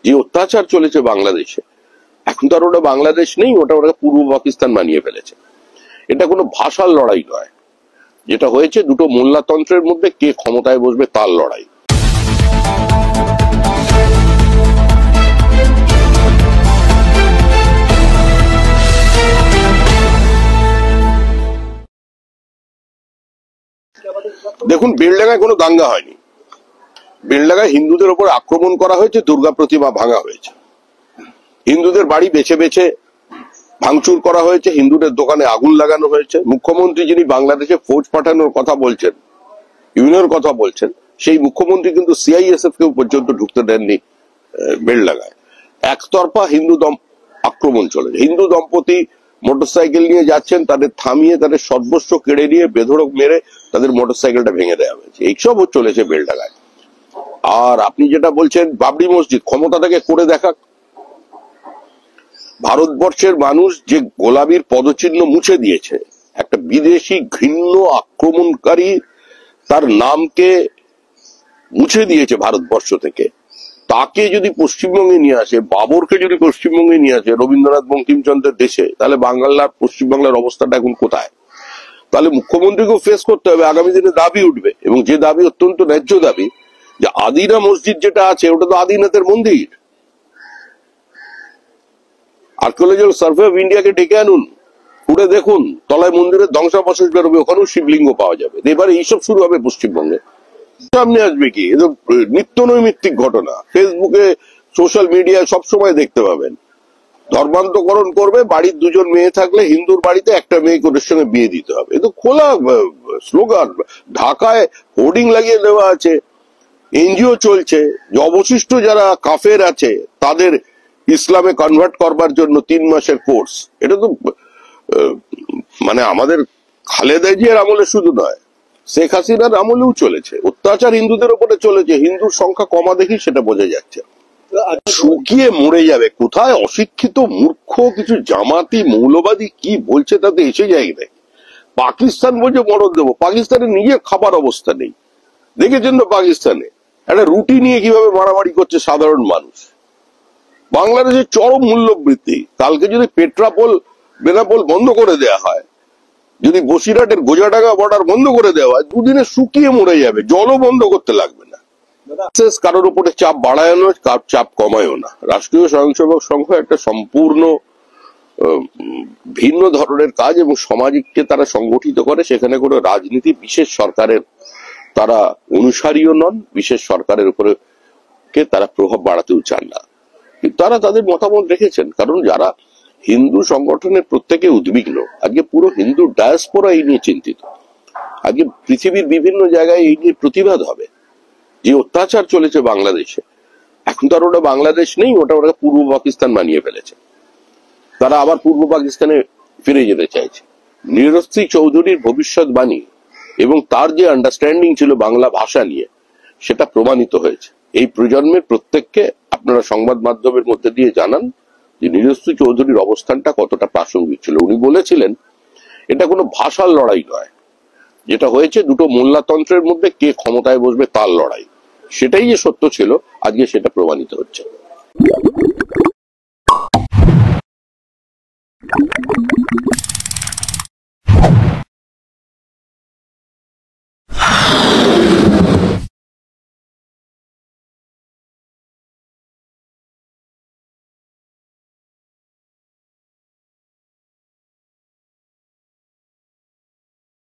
যে অত্যাচার চলেছে বাংলাদেশে, এখন তো আর ওটা বাংলাদেশ নেই, ওটা ওরা পূর্ব পাকিস্তান বানিয়ে ফেলেছে। এটা কোনো ভাষার লড়াই নয়, যেটা হয়েছে দুটো মোল্লাতন্ত্রের মধ্যে কে ক্ষমতায় বসবে তার লড়াই। দেখুন, বেলডাঙ্গায় কোনো দাঙ্গা হয়নি। বেলডাঙ্গায় হিন্দুদের উপর আক্রমণ করা হয়েছে, দুর্গা প্রতিমা ভাঙা হয়েছে, হিন্দুদের বাড়ি বেছে বেছে ভাঙচুর করা হয়েছে, হিন্দুদের দোকানে আগুন লাগানো হয়েছে। মুখ্যমন্ত্রী যিনি বাংলাদেশে ফৌজ পাঠানোর কথা বলছেন, ইউনিয়নের কথা বলছেন, সেই মুখ্যমন্ত্রী কিন্তু সিআইএসএফ কেও পর্যন্ত ঢুকতে দেননি বেলডাঙ্গায়। একতরফা হিন্দু আক্রমণ চলেছে। হিন্দু দম্পতি মোটরসাইকেল নিয়ে যাচ্ছেন, তাদের থামিয়ে তাদের সর্বস্ব কেড়ে নিয়ে বেধড়ক মেরে তাদের মোটরসাইকেলটা ভেঙে দেওয়া হয়েছে। এইসব চলেছে বেলডাঙ্গায়। আর আপনি যেটা বলছেন বাবরি মসজিদ, ক্ষমতাটাকে করে দেখা। ভারতবর্ষের মানুষ যে গোলামীর পদচিহ্ন মুছে দিয়েছে, একটা বিদেশি ঘৃণ্য আক্রমণকারী তার নামকে মুছে দিয়েছে ভারতবর্ষ থেকে, তাকে যদি পশ্চিমবঙ্গে নিয়ে আসে, বাবরকে যদি পশ্চিমবঙ্গে নিয়ে আসে রবীন্দ্রনাথ বঙ্কিমচন্দ্রের দেশে, তাহলে বাংলার পশ্চিমবাংলার অবস্থাটা এখন কোথায়? তাহলে মুখ্যমন্ত্রীকেও ফেস করতে হবে। আগামী দিনে দাবি উঠবে, এবং যে দাবি অত্যন্ত ন্যায্য দাবি, যে আদিনা মসজিদ যেটা আছে ওটা তো আদিনাথের মন্দির। আর্কিওলজিক্যাল সার্ভে অফ ইন্ডিয়াকে ডেকে আনুন, ঘুরে দেখুন, তলায় মন্দিরের ধ্বংসাবশেষ বেরোবে, ওখানেও শিবলিঙ্গ পাওয়া যাবে। এবারে এইসব শুরু হবে পশ্চিমবঙ্গে। সামনে আসবে কি? এ তো নিত্য নৈমিত্তিক ঘটনা, ফেসবুকে সোশ্যাল মিডিয়ায় সবসময় দেখতে পাবেন। ধর্মান্তকরণ করবে, বাড়ির দুজন মেয়ে থাকলে হিন্দুর বাড়িতে একটা মেয়ে ওদের সঙ্গে বিয়ে দিতে হবে। এ তো খোলা স্লোগান। ঢাকায় হোর্ডিং লাগিয়ে দেওয়া আছে, এনজিও চলছে যে অবশিষ্ট যারা কাফের আছে তাদের ইসলামে কনভার্ট করবার জন্য 3 মাসের কোর্স। এটা তো মানে আমাদের খালেদা জিয়ার আমলে শুধু নয়, শেখ হাসিনার আমলেও চলেছে। অত্যাচার হিন্দুদের উপরে চলেছে, হিন্দুর সংখ্যা কমা দেখি সেটা বোঝা যাচ্ছে। শুকিয়ে মরে যাবে। কোথায় অশিক্ষিত মূর্খ কিছু জামাতি মৌলবাদী কি বলছে তাতে এসে যায় না। পাকিস্তান বলছে মরণ দেবো, পাকিস্তানে নিজে খাবার অবস্থা নেই। দেখেছেন তো পাকিস্তানে একটা রুটি নিয়ে কিভাবে মারামারি করছে সাধারণ মানুষ। বাংলাদেশের চরম মূল্য বৃদ্ধি। কালকে যদি পেট্রাপোল বেনাপোল বন্ধ করে দেওয়া হয়, যদি বসিরহাটের গোজাডাঙ্গা বর্ডার বন্ধ করে দেওয়া হয়, দুদিনে শুকিয়ে মরে যাবে, জলও বন্ধ করতে লাগবে না। কারোর উপরে চাপ বাড়ায় না, চাপ কমায়ও না। রাষ্ট্রীয় স্বয়ংসেবক সংঘ একটা সম্পূর্ণ ভিন্ন ধরনের কাজ, এবং সমাজকে তারা সংগঠিত করে। সেখানে কোনো রাজনীতি বিশেষ সরকারের তারা অনুসারীও নন, বিশেষ সরকারের উপরে কে তারা প্রভাব বাড়াতেও চান না। কিন্তু তারা তাদের মতামত রেখেছেন, কারণ যারা হিন্দু সংগঠনের প্রত্যেকে উদ্বিগ্ন। আজকে পুরো হিন্দু ডায়াসপোরা এই নিয়ে চিন্তিত। আজকে পৃথিবীর বিভিন্ন জায়গায় এই নিয়ে প্রতিবাদ হবে। যে অত্যাচার চলেছে বাংলাদেশে, এখন তো আর ওটা বাংলাদেশ নেই, ওটা ওরা পূর্ব পাকিস্তান বানিয়ে ফেলেছে। তারা আবার পূর্ব পাকিস্তানে ফিরে যেতে চাইছে। নিরস্ত্রী চৌধুরীর ভবিষ্যৎবাণী এবং তার যে আন্ডারস্ট্যান্ডিং ছিল বাংলা ভাষা নিয়ে, সেটা প্রমাণিত হয়েছে। এই প্রজন্মের প্রত্যেককে আপনারা সংবাদ মাধ্যমের মধ্যে দিয়ে জানান যে নিরস্ত্রী চৌধুরীর অবস্থানটা কতটা প্রাসঙ্গিক ছিল। উনি বলেছিলেন এটা কোনো ভাষার লড়াই নয়, যেটা হয়েছে দুটো মোল্লাতন্ত্রের মধ্যে কে ক্ষমতায় বসবে তার লড়াই। সেটাই যে সত্য ছিল, আজকে সেটা প্রমাণিত হচ্ছে।